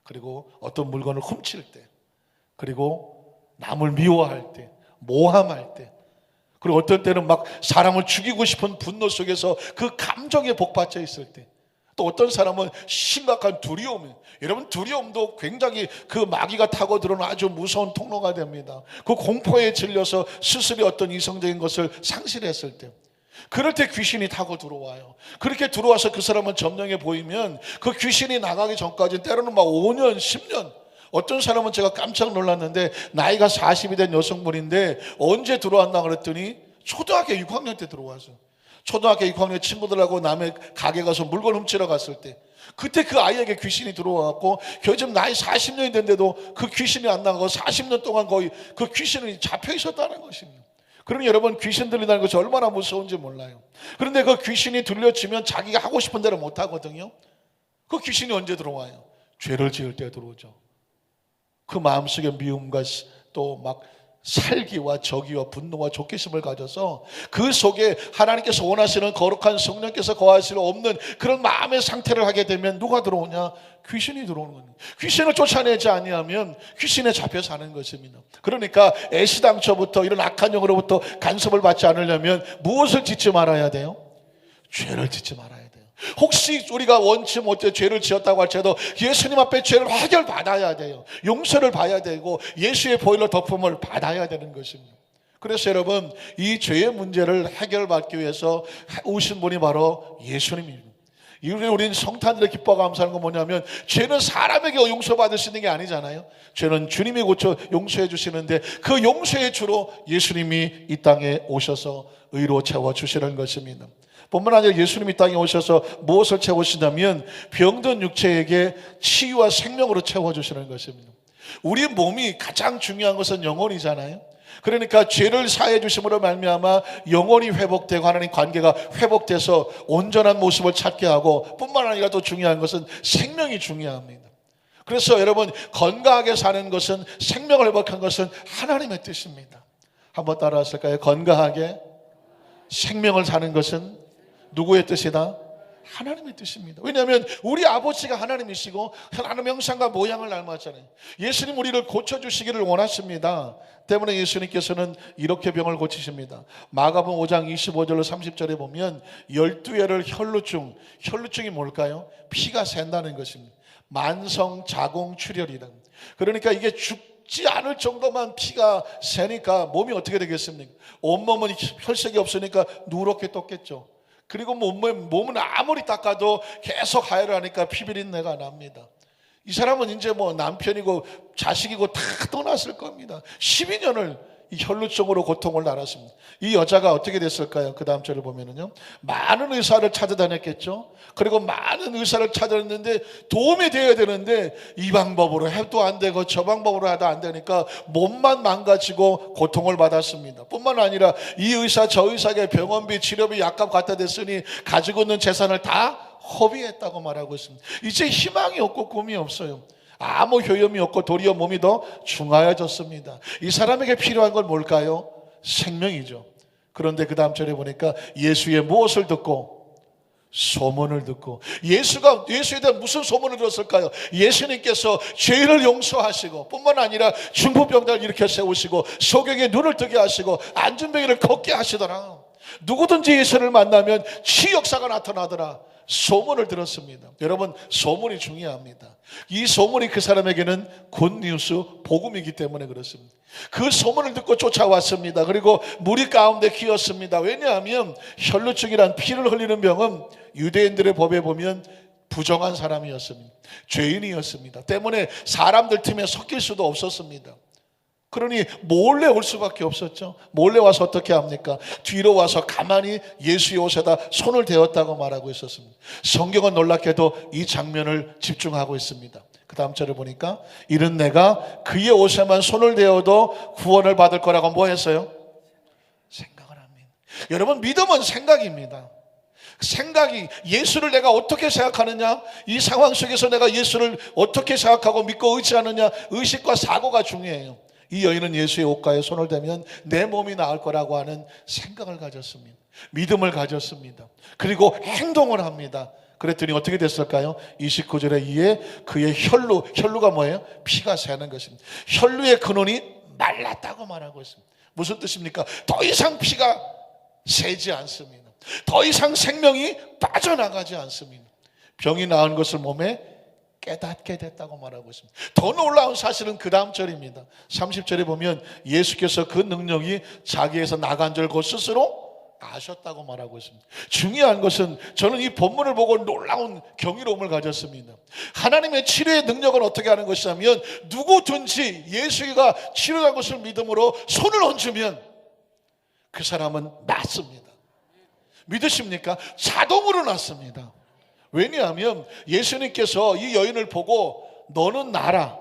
그리고 어떤 물건을 훔칠 때, 그리고 남을 미워할 때, 모함할 때, 그리고 어떤 때는 막 사람을 죽이고 싶은 분노 속에서 그 감정에 복받쳐 있을 때, 또 어떤 사람은 심각한 두려움, 여러분 두려움도 굉장히 그 마귀가 타고 들어오는 아주 무서운 통로가 됩니다. 그 공포에 질려서 스스로 어떤 이성적인 것을 상실했을 때, 그럴 때 귀신이 타고 들어와요. 그렇게 들어와서 그 사람은 점령해 보이면 그 귀신이 나가기 전까지 때로는 막 5년, 10년, 어떤 사람은 제가 깜짝 놀랐는데 나이가 40이 된 여성분인데 언제 들어왔나 그랬더니 초등학교 6학년 때 들어와서 초등학교 6학년 친구들하고 남의 가게 가서 물건 훔치러 갔을 때 그때 그 아이에게 귀신이 들어와갖고 요즘 나이 40년이 됐는데도 그 귀신이 안 나가고 40년 동안 거의 그 귀신이 잡혀 있었다는 것입니다. 그러니 여러분, 귀신 들린다는 것이 얼마나 무서운지 몰라요. 그런데 그 귀신이 들려지면 자기가 하고 싶은 대로 못 하거든요. 그 귀신이 언제 들어와요? 죄를 지을 때 들어오죠. 그 마음속에 미움과 또 막 살기와 적의와 분노와 조기심을 가져서 그 속에 하나님께서 원하시는 거룩한 성령께서 거할 수 없는 그런 마음의 상태를 하게 되면 누가 들어오냐? 귀신이 들어오는 겁니다. 귀신을 쫓아내지 아니하면 귀신에 잡혀 사는 것입니다. 그러니까 애시당초부터 이런 악한 영으로부터 간섭을 받지 않으려면 무엇을 짓지 말아야 돼요? 죄를 짓지 말아야 돼요. 혹시 우리가 원치 못해 죄를 지었다고 할지라도 예수님 앞에 죄를 해결받아야 돼요. 용서를 받아야 되고 예수의 보혈로 덮음을 받아야 되는 것입니다. 그래서 여러분, 이 죄의 문제를 해결받기 위해서 오신 분이 바로 예수님입니다. 우리는 성탄절에 기뻐 감사하는 건 뭐냐면, 죄는 사람에게 용서받을 수 있는 게 아니잖아요. 죄는 주님이 고쳐 용서해 주시는데, 그 용서의 주로 예수님이 이 땅에 오셔서 의로 채워주시는 것입니다. 뿐만 아니라 예수님이 땅에 오셔서 무엇을 채우시냐면, 병든 육체에게 치유와 생명으로 채워주시는 것입니다. 우리 몸이 가장 중요한 것은 영혼이잖아요. 그러니까 죄를 사해 주심으로 말미암아 영혼이 회복되고 하나님 관계가 회복돼서 온전한 모습을 찾게 하고, 뿐만 아니라 또 중요한 것은 생명이 중요합니다. 그래서 여러분, 건강하게 사는 것은, 생명을 회복한 것은 하나님의 뜻입니다. 한번 따라하실까요? 건강하게 생명을 사는 것은 누구의 뜻이다? 하나님의 뜻입니다. 왜냐하면 우리 아버지가 하나님이시고 하나님의 형상과 모양을 닮았잖아요. 예수님 우리를 고쳐주시기를 원하십니다. 때문에 예수님께서는 이렇게 병을 고치십니다. 마가복음 5장 25절로 30절에 보면 12회를 혈루증이 뭘까요? 피가 샌다는 것입니다. 만성 자궁 출혈이다. 그러니까 이게 죽지 않을 정도만 피가 새니까 몸이 어떻게 되겠습니까? 온몸은 혈색이 없으니까 누렇게 떴겠죠. 그리고 몸은 아무리 닦아도 계속 하혈을 하니까 피비린내가 납니다. 이 사람은 이제 남편이고 자식이고 다 떠났을 겁니다. 12년을 이 혈루증으로 고통을 알았습니다. 이 여자가 어떻게 됐을까요? 그 다음 절을 보면은요, 많은 의사를 찾아다녔겠죠. 그리고 많은 의사를 찾아냈는데 도움이 되어야 되는데 이 방법으로 해도 안 되고 저 방법으로 해도 안 되니까 몸만 망가지고 고통을 받았습니다. 뿐만 아니라 이 의사 저 의사에게 병원비 치료비 약값 갖다 댔으니 가지고 있는 재산을 다 허비했다고 말하고 있습니다. 이제 희망이 없고 꿈이 없어요. 아무 효험이 없고 도리어 몸이 더 중하여졌습니다. 이 사람에게 필요한 건 뭘까요? 생명이죠. 그런데 그 다음 절에 보니까 예수의 무엇을 듣고? 소문을 듣고. 예수에 대한 무슨 소문을 들었을까요? 예수님께서 죄를 용서하시고 뿐만 아니라 중풍병자를 일으켜 세우시고 소경의 눈을 뜨게 하시고 안진뱅이를 걷게 하시더라. 누구든지 예수를 만나면 치유 역사가 나타나더라. 소문을 들었습니다. 여러분, 소문이 중요합니다. 이 소문이 그 사람에게는 굿뉴스, 복음이기 때문에 그렇습니다. 그 소문을 듣고 쫓아왔습니다. 그리고 무리 가운데 끼었습니다. 왜냐하면 혈루증이란 피를 흘리는 병은 유대인들의 법에 보면 부정한 사람이었습니다. 죄인이었습니다. 때문에 사람들 틈에 섞일 수도 없었습니다. 그러니 몰래 올 수밖에 없었죠. 몰래 와서 어떻게 합니까? 뒤로 와서 가만히 예수의 옷에다 손을 대었다고 말하고 있었습니다. 성경은 놀랍게도 이 장면을 집중하고 있습니다. 그 다음 절을 보니까 이른 내가 그의 옷에만 손을 대어도 구원을 받을 거라고 뭐 했어요? 생각을 합니다. 여러분, 믿음은 생각입니다. 생각이, 예수를 내가 어떻게 생각하느냐, 이 상황 속에서 내가 예수를 어떻게 생각하고 믿고 의지하느냐, 의식과 사고가 중요해요. 이 여인은 예수의 옷가에 손을 대면 내 몸이 나을 거라고 하는 생각을 가졌습니다. 믿음을 가졌습니다. 그리고 행동을 합니다. 그랬더니 어떻게 됐을까요? 29절에 이에 그의 혈루가 뭐예요? 피가 새는 것입니다. 혈루의 근원이 말랐다고 말하고 있습니다. 무슨 뜻입니까? 더 이상 피가 새지 않습니다. 더 이상 생명이 빠져나가지 않습니다. 병이 나은 것을 몸에 깨닫게 됐다고 말하고 있습니다. 더 놀라운 사실은 그 다음 절입니다. 30절에 보면 예수께서 그 능력이 자기에서 나간 줄 곧 스스로 아셨다고 말하고 있습니다. 중요한 것은 저는 이 본문을 보고 놀라운 경이로움을 가졌습니다. 하나님의 치료의 능력은 어떻게 하는 것이냐면 누구든지 예수가 치료한 것을 믿음으로 손을 얹으면 그 사람은 낫습니다. 믿으십니까? 자동으로 낫습니다. 왜냐하면 예수님께서 이 여인을 보고 너는 나라,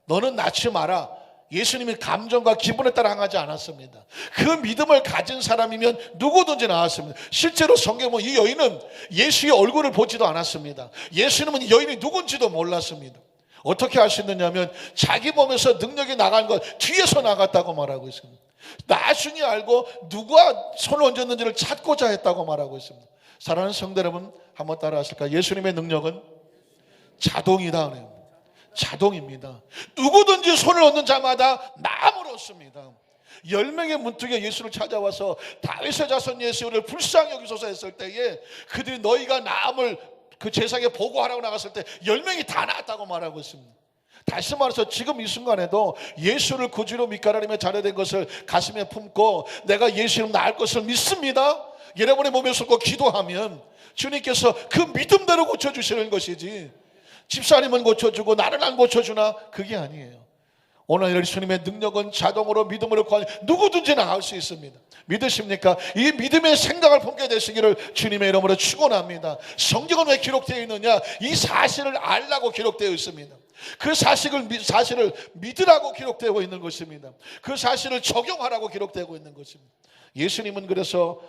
너는 낳지 마라, 예수님이 감정과 기분에 따라 행하지 않았습니다. 그 믿음을 가진 사람이면 누구든지 나왔습니다. 실제로 성경에 보면 이 여인은 예수의 얼굴을 보지도 않았습니다. 예수님은 이 여인이 누군지도 몰랐습니다. 어떻게 할 수 있느냐면 자기 몸에서 능력이 나간 것 뒤에서 나갔다고 말하고 있습니다. 나중에 알고 누가 손을 얹었는지를 찾고자 했다고 말하고 있습니다. 사랑하는 성도 여러분, 한번 따라 하실까요? 예수님의 능력은 자동이다. 자동입니다. 누구든지 손을 얹는 자마다 나음을 얻습니다. 10명의 문둥이가 예수를 찾아와서 다윗의 자손 예수를 불쌍히 여기소서 했을 때에 그들이 너희가 나음을 그 제사에 보고하라고 나갔을 때 10명이 다 나았다고 말하고 있습니다. 다시 말해서 지금 이 순간에도 예수를 구주로 믿가라며 자녀된 것을 가슴에 품고 내가 예수 이름 나을 것을 믿습니다. 여러분의 몸에 쏟고 기도하면 주님께서 그 믿음대로 고쳐주시는 것이지 집사님은 고쳐주고 나는 안 고쳐주나 그게 아니에요. 오늘 예수님의 능력은 자동으로 믿음으로 구하는 누구든지 나을 수 있습니다. 믿으십니까? 이 믿음의 생각을 품게 되시기를 주님의 이름으로 축원합니다. 성경은 왜 기록되어 있느냐? 이 사실을 알라고 기록되어 있습니다. 그 사실을 믿으라고 기록되고 있는 것입니다. 그 사실을 적용하라고 기록되고 있는 것입니다. 예수님은 그래서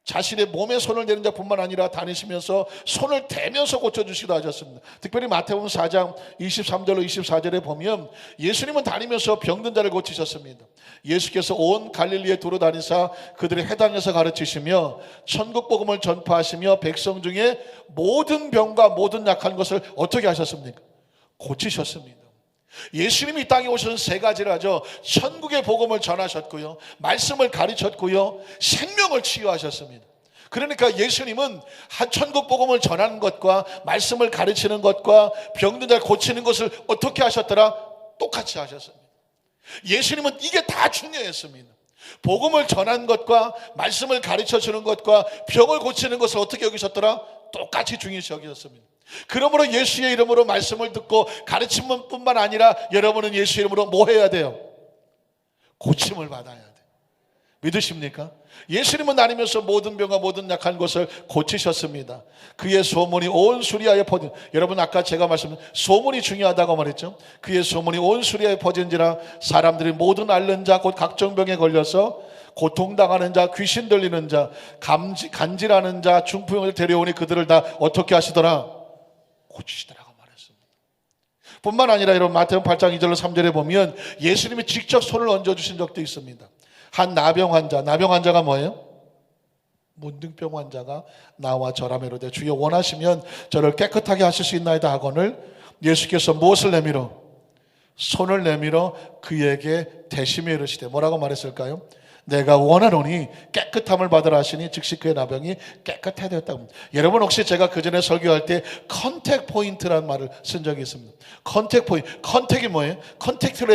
자신의 몸에 손을 대는 자뿐만 아니라 다니시면서 손을 대면서 고쳐주시기도 하셨습니다. 특별히 마태복음 4장 23절로 24절에 보면 예수님은 다니면서 병든 자를 고치셨습니다. 예수께서 온 갈릴리에 두루 다니사 그들의 해당에서 가르치시며 천국 복음을 전파하시며 백성 중에 모든 병과 모든 약한 것을 어떻게 하셨습니까? 고치셨습니다. 예수님이 이 땅에 오셔서 세 가지를 하죠. 천국의 복음을 전하셨고요, 말씀을 가르쳤고요, 생명을 치유하셨습니다. 그러니까 예수님은 한 천국 복음을 전하는 것과 말씀을 가르치는 것과 병든 자를 고치는 것을 어떻게 하셨더라? 똑같이 하셨습니다. 예수님은 이게 다 중요했습니다. 복음을 전하는 것과 말씀을 가르쳐주는 것과 병을 고치는 것을 어떻게 여기셨더라? 똑같이 중요시 여기셨습니다. 그러므로 예수의 이름으로 말씀을 듣고 가르침은 뿐만 아니라 여러분은 예수의 이름으로 뭐 해야 돼요? 고침을 받아야 돼요. 믿으십니까? 예수님은 다니면서 모든 병과 모든 약한 것을 고치셨습니다. 그의 소문이 온 수리아에 퍼진, 여러분 아까 제가 말씀드린 소문이 중요하다고 말했죠. 그의 소문이 온 수리아에 퍼진지라 사람들이 모든 앓는 자 곧 각종 병에 걸려서 고통당하는 자, 귀신 들리는 자, 간질하는 자, 중풍을 데려오니 그들을 다 어떻게 하시더라? 고치시더라고 말했습니다. 뿐만 아니라 여러분 마태복음 8장 2절로 3절에 보면 예수님이 직접 손을 얹어주신 적도 있습니다. 한 나병 환자가 뭐예요? 문둥병 환자가 나와 절하며 이르되 주여 원하시면 저를 깨끗하게 하실 수 있나이다 하거늘 예수께서 무엇을 내밀어? 손을 내밀어 그에게 대심에 이르시되 뭐라고 말했을까요? 내가 원하노니 깨끗함을 받으라 하시니 즉시 그의 나병이 깨끗해 되었다고. 여러분 혹시 제가 그전에 설교할 때 컨택 포인트라는 말을 쓴 적이 있습니다. 컨택 포인트, 컨택이 뭐예요? 컨택트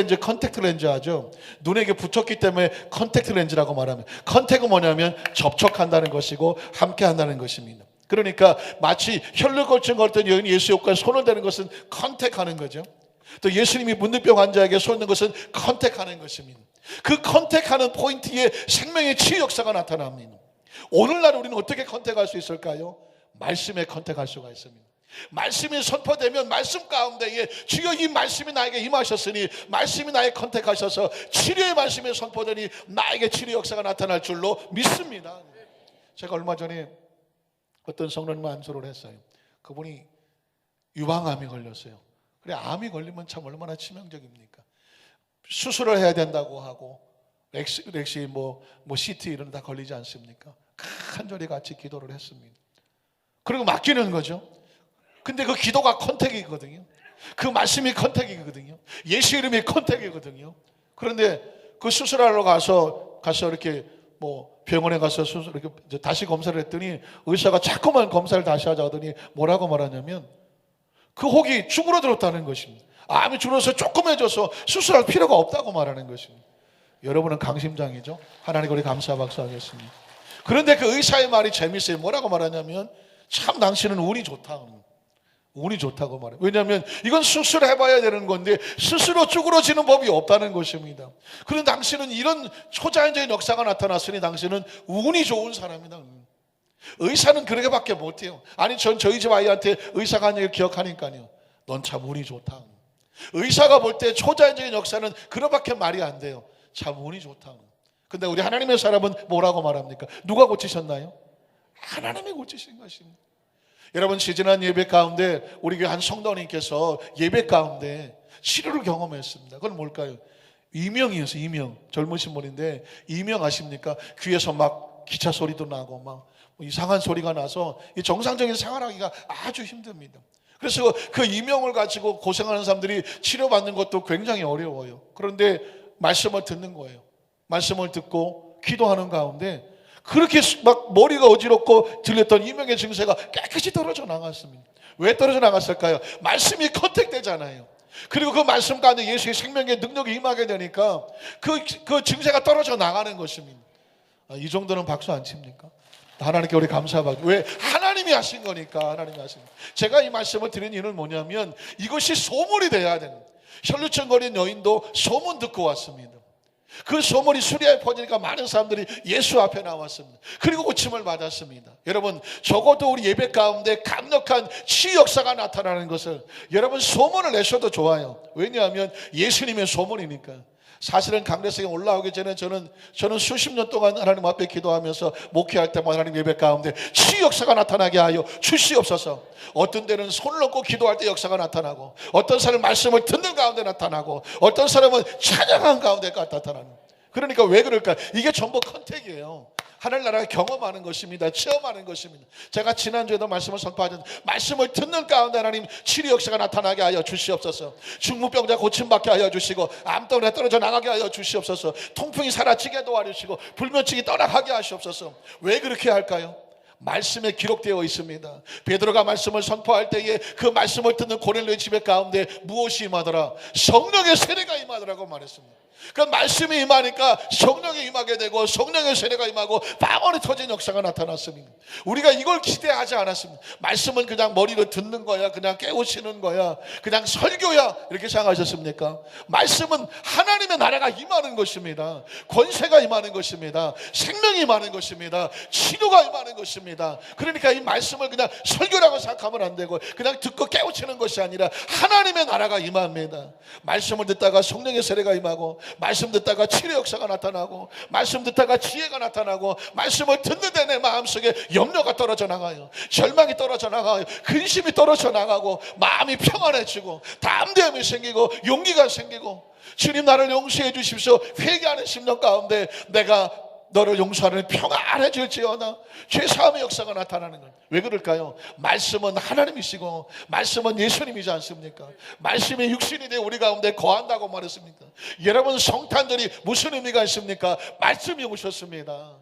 렌즈 하죠. 눈에 이게 붙였기 때문에 컨택트 렌즈라고 말합니다. 컨택은 뭐냐면 접촉한다는 것이고 함께 한다는 것입니다. 그러니까 마치 혈류 골증 걸던 여인이 예수 옆에 손을 대는 것은 컨택하는 거죠. 또 예수님이 문둥병 환자에게 손을 든 것은 컨택하는 것입니다. 그 컨택하는 포인트에 생명의 치유 역사가 나타납니다. 오늘날 우리는 어떻게 컨택할 수 있을까요? 말씀에 컨택할 수가 있습니다. 말씀이 선포되면 말씀 가운데에 주여 이 말씀이 나에게 임하셨으니 말씀이 나에게 컨택하셔서 치료의 말씀이 선포되니 나에게 치료 역사가 나타날 줄로 믿습니다. 제가 얼마 전에 어떤 성도님 안수를 했어요. 그분이 유방암이 걸렸어요. 그래 암이 걸리면 참 얼마나 치명적입니까? 수술을 해야 된다고 하고 렉시 뭐 CT 이런 다 걸리지 않습니까? 간절히 같이 기도를 했습니다. 그리고 맡기는 거죠. 근데 그 기도가 컨택이거든요. 그 말씀이 컨택이거든요. 예수 이름이 컨택이거든요. 그런데 그 수술하러 가서 이렇게 뭐 병원에 가서 이렇게 다시 검사를 했더니 의사가 자꾸만 검사를 다시 하자 하더니 뭐라고 말하냐면 그 혹이 쭈그러들었다는 것입니다. 암이 줄어서 조그매져서 수술할 필요가 없다고 말하는 것입니다. 여러분은 강심장이죠. 하나님 우리 감사 박수 하겠습니다. 그런데 그 의사의 말이 재밌어요. 뭐라고 말하냐면 참 당신은 운이 좋다. 운이 좋다고 말해요. 왜냐하면 이건 수술해봐야 되는 건데 스스로 쭈그러지는 법이 없다는 것입니다. 그런데 당신은 이런 초자연적인 역사가 나타났으니 당신은 운이 좋은 사람이다. 의사는 그렇게밖에 못해요. 아니 전 저희 집 아이한테 의사가 한 얘기를 기억하니까요. 넌 참 운이 좋다. 의사가 볼 때 초자연적인 역사는 그런밖에 말이 안 돼요. 참 운이 좋다. 근데 우리 하나님의 사람은 뭐라고 말합니까? 누가 고치셨나요? 하나님이 고치신 것입니다. 여러분, 지지난 예배 가운데 우리 교회 한 성도님께서 예배 가운데 치료를 경험했습니다. 그건 뭘까요? 이명이었어요. 이명. 젊으신 분인데 이명 아십니까? 귀에서 막 기차 소리도 나고 막 이상한 소리가 나서 정상적인 생활하기가 아주 힘듭니다. 그래서 그 이명을 가지고 고생하는 사람들이 치료받는 것도 굉장히 어려워요. 그런데 말씀을 듣는 거예요. 말씀을 듣고 기도하는 가운데 그렇게 막 머리가 어지럽고 들렸던 이명의 증세가 깨끗이 떨어져 나갔습니다. 왜 떨어져 나갔을까요? 말씀이 컨택되잖아요. 그리고 그 말씀 가운데 예수의 생명의 능력이 임하게 되니까 그 증세가 떨어져 나가는 것입니다. 이 정도는 박수 안 칩니까? 하나님께 우리 감사하고. 왜? 하나님이 하신 거니까. 하나님이 하신 거니까. 제가 이 말씀을 드린 이유는 뭐냐면 이것이 소문이 돼야 되는, 혈루증거린 여인도 소문 듣고 왔습니다. 그 소문이 수리아에 퍼지니까 많은 사람들이 예수 앞에 나왔습니다. 그리고 고침을 받았습니다. 여러분, 적어도 우리 예배 가운데 강력한 치유 역사가 나타나는 것을 여러분 소문을 내셔도 좋아요. 왜냐하면 예수님의 소문이니까. 사실은 강대상에 올라오기 전에 저는 수십 년 동안 하나님 앞에 기도하면서 목회할 때마다 하나님 예배 가운데 치유 역사가 나타나게 하여 주시옵소서. 어떤 때는 손을 얹고 기도할 때 역사가 나타나고, 어떤 사람은 말씀을 듣는 가운데 나타나고, 어떤 사람은 찬양한 가운데 나타나는. 그러니까 왜 그럴까? 이게 전부 컨택이에요. 하늘나라를 경험하는 것입니다. 체험하는 것입니다. 제가 지난주에도 말씀을 선포하셨는데 말씀을 듣는 가운데 하나님 치료 역사가 나타나게 하여 주시옵소서. 중무병자 고침받게 하여 주시고, 암덩이가 떨어져 나가게 하여 주시옵소서. 통풍이 사라지게 도와주시고, 불면증이 떠나가게 하시옵소서. 왜 그렇게 할까요? 말씀에 기록되어 있습니다. 베드로가 말씀을 선포할 때에 그 말씀을 듣는 고넬료의 집의 가운데 무엇이 임하더라? 성령의 세례가 임하더라고 말했습니다. 그 말씀이 임하니까 성령이 임하게 되고, 성령의 세례가 임하고 방언이 터진 역사가 나타났습니다. 우리가 이걸 기대하지 않았습니다. 말씀은 그냥 머리로 듣는 거야, 그냥 깨우치는 거야, 그냥 설교야, 이렇게 생각하셨습니까? 말씀은 하나님의 나라가 임하는 것입니다. 권세가 임하는 것입니다. 생명이 임하는 것입니다. 치료가 임하는 것입니다. 그러니까 이 말씀을 그냥 설교라고 생각하면 안 되고, 그냥 듣고 깨우치는 것이 아니라 하나님의 나라가 임합니다. 말씀을 듣다가 성령의 세례가 임하고, 말씀 듣다가 치료 역사가 나타나고, 말씀 듣다가 지혜가 나타나고, 말씀을 듣는데 내 마음속에 염려가 떨어져 나가요. 절망이 떨어져 나가요. 근심이 떨어져 나가고, 마음이 평안해지고, 담대함이 생기고, 용기가 생기고, 주님 나를 용서해 주십시오. 회개하는 심령 가운데 내가 너를 용서하는 평안해질지어다. 죄사함의 역사가 나타나는 거예요. 왜 그럴까요? 말씀은 하나님이시고 말씀은 예수님이지 않습니까? 말씀이 육신이 돼 우리 가운데 거한다고 말했습니까? 여러분, 성탄절이 무슨 의미가 있습니까? 말씀이 오셨습니다.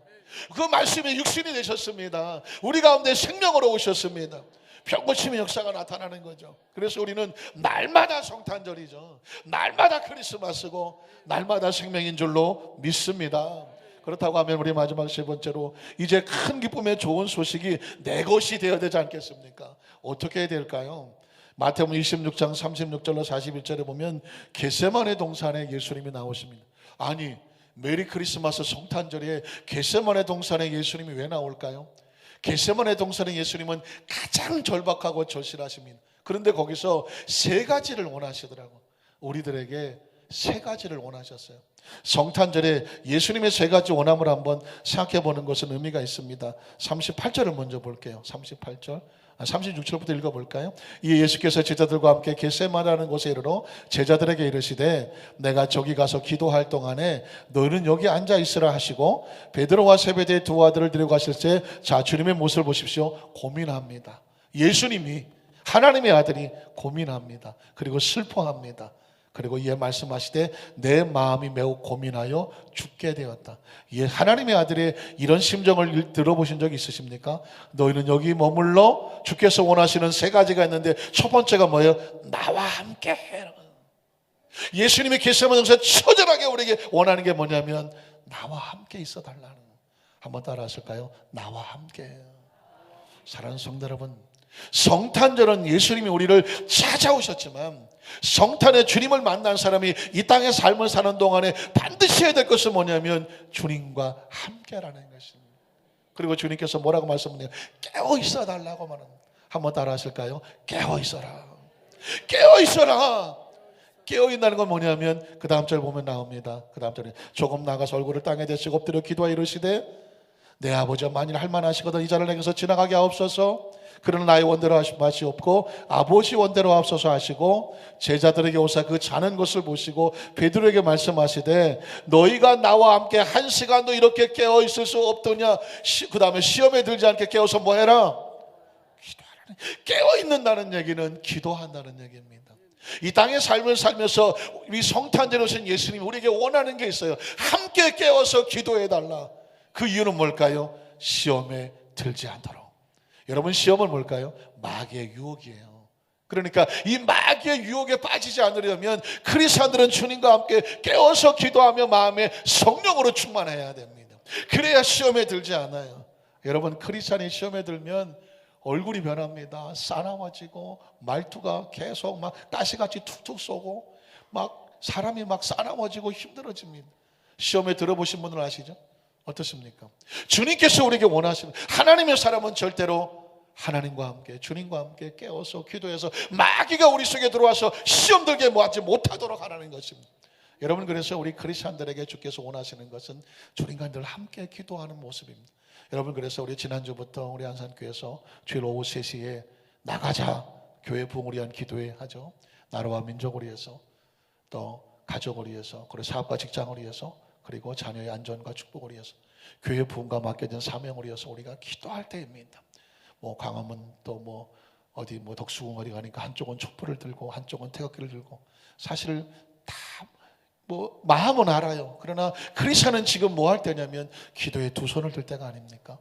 그 말씀이 육신이 되셨습니다. 우리 가운데 생명으로 오셨습니다. 병고침의 역사가 나타나는 거죠. 그래서 우리는 날마다 성탄절이죠. 날마다 크리스마스고 날마다 생명인 줄로 믿습니다. 그렇다고 하면 우리 마지막 세 번째로, 이제 큰 기쁨의 좋은 소식이 내 것이 되어야 되지 않겠습니까? 어떻게 해야 될까요? 마태복음 26장 36절로 41절에 보면 겟세마네 동산에 예수님이 나오십니다. 아니, 메리 크리스마스 성탄절에 겟세마네 동산에 예수님이 왜 나올까요? 겟세마네 동산에 예수님은 가장 절박하고 절실하십니다. 그런데 거기서 세 가지를 원하시더라고요. 우리들에게 세 가지를 원하셨어요. 성탄절에 예수님의 세 가지 원함을 한번 생각해 보는 것은 의미가 있습니다. 38절을 먼저 볼게요. 38절, 36절부터 읽어볼까요? 이에 예수께서 제자들과 함께 겟세마네라는 곳에 이르러 제자들에게 이르시되 내가 저기 가서 기도할 동안에 너희는 여기 앉아 있으라 하시고, 베드로와 세베대의 두 아들을 데려가실 때 자, 주님의 모습을 보십시오. 고민합니다. 예수님이, 하나님의 아들이 고민합니다. 그리고 슬퍼합니다. 그리고 이에 말씀하시되 내 마음이 매우 고민하여 죽게 되었다. 하나님의 아들의 이런 심정을 들어보신 적이 있으십니까? 너희는 여기 머물러 주께서 원하시는 세 가지가 있는데 첫 번째가 뭐예요? 나와 함께 해라. 예수님이 겟세마네 동산에 처절하게 우리에게 원하는 게 뭐냐면 나와 함께 있어 달라는 거예요. 한번 따라 하실까요? 나와 함께. 사랑하는 성도 여러분, 성탄절은 예수님이 우리를 찾아오셨지만 성탄에 주님을 만난 사람이 이 땅의 삶을 사는 동안에 반드시 해야 될 것은 뭐냐면 주님과 함께라는 것입니다. 그리고 주님께서 뭐라고 말씀하세요? 깨어 있어 달라고 말합니다. 한번 따라 하실까요? 깨어 있어라. 깨어 있어라. 깨어있다는 건 뭐냐면 그 다음 절 보면 나옵니다. 그 다음 절에 조금 나가서 얼굴을 땅에 대시고 엎드려 기도하여 이르시되 내 아버지여 만일 할만하시거든 이 자를 내게서 지나가게 하옵소서. 그러나 나의 원대로 하실 맛이 없고 아버지 원대로 하옵소서 하시고 제자들에게 오사 그 자는 것을 보시고 베드로에게 말씀하시되 너희가 나와 함께 한 시간도 이렇게 깨어 있을 수 없더냐. 그 다음에 시험에 들지 않게 깨어서 뭐 해라? 기도하라. 깨어 있는다는 얘기는 기도한다는 얘기입니다. 이 땅의 삶을 살면서 이 성탄절에 오신 예수님이 우리에게 원하는 게 있어요. 함께 깨어서 기도해달라. 그 이유는 뭘까요? 시험에 들지 않도록. 여러분, 시험은 뭘까요? 마귀의 유혹이에요. 그러니까 이 마귀의 유혹에 빠지지 않으려면 크리스찬들은 주님과 함께 깨어서 기도하며 마음에 성령으로 충만해야 됩니다. 그래야 시험에 들지 않아요. 여러분, 크리스찬이 시험에 들면 얼굴이 변합니다. 싸나워지고 말투가 계속 막 가시같이 툭툭 쏘고 막 사람이 막 싸나워지고 힘들어집니다. 시험에 들어보신 분들 아시죠? 어떻습니까? 주님께서 우리에게 원하시는 하나님의 사람은 절대로 하나님과 함께 주님과 함께 깨어서 기도해서 마귀가 우리 속에 들어와서 시험 들게 하지 못하도록 하라는 것입니다. 여러분, 그래서 우리 크리스찬들에게 주께서 원하시는 것은 주님과 늘 함께 기도하는 모습입니다. 여러분, 그래서 우리 지난주부터 우리 안산교회에서 주일 오후 3시에 나가자 교회 부흥을 위한 기도회 하죠. 나라와 민족을 위해서, 또 가족을 위해서, 그리고 사업과 직장을 위해서, 그리고 자녀의 안전과 축복을 위해서, 교회 부흥과 맡겨진 사명을 위해서 우리가 기도할 때입니다. 뭐 광화문 또 뭐 어디 뭐 덕수궁 어디 가니까 한쪽은 촛불을 들고 한쪽은 태극기를 들고, 사실 다 뭐 마음은 알아요. 그러나 크리스찬은 지금 뭐 할 때냐면 기도에 두 손을 들 때가 아닙니까?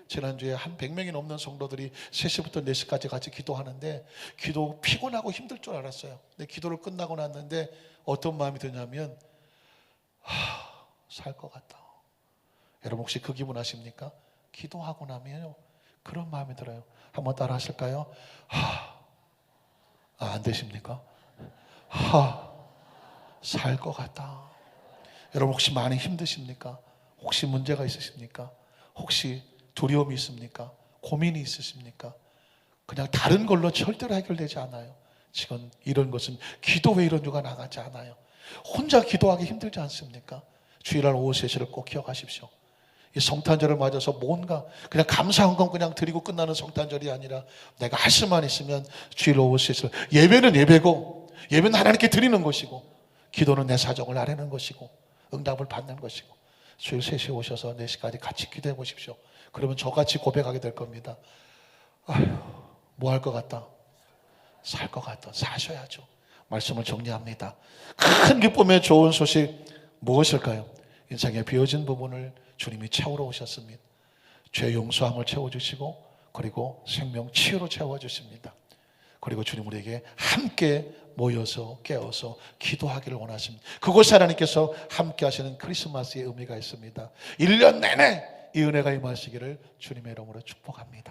지난주에 한 100명이 넘는 성도들이 3시부터 4시까지 같이 기도하는데 기도 피곤하고 힘들 줄 알았어요. 근데 기도를 끝나고 났는데 어떤 마음이 드냐면 살 것 같다. 여러분, 혹시 그 기분 아십니까? 기도하고 나면요 그런 마음이 들어요. 한번 따라 하실까요? 안 되십니까? 살 것 같다. 여러분, 혹시 많이 힘드십니까? 혹시 문제가 있으십니까? 혹시 두려움이 있습니까? 고민이 있으십니까? 그냥 다른 걸로 절대로 해결되지 않아요. 지금 이런 것은 기도회 이런 주가 나가지 않아요. 혼자 기도하기 힘들지 않습니까? 주일날 오후 3시를 꼭 기억하십시오. 이 성탄절을 맞아서 뭔가 그냥 감사한 건 그냥 드리고 끝나는 성탄절이 아니라 내가 할 수만 있으면 주일 오후 3시, 예배는 예배고, 예배는 하나님께 드리는 것이고, 기도는 내 사정을 아뢰는 것이고 응답을 받는 것이고, 주일 3시에 오셔서 4시까지 같이 기도해 보십시오. 그러면 저같이 고백하게 될 겁니다. 뭐 할 것 같다? 살 것 같다. 사셔야죠. 말씀을 정리합니다. 큰 기쁨의 좋은 소식 무엇일까요? 인생의 비어진 부분을 주님이 채우러 오셨습니다. 죄 용서함을 채워주시고, 그리고 생명 치유로 채워주십니다. 그리고 주님 우리에게 함께 모여서 깨어서 기도하기를 원하십니다. 그곳에 하나님께서 함께 하시는 크리스마스의 의미가 있습니다. 1년 내내 이 은혜가 임하시기를 주님의 이름으로 축복합니다.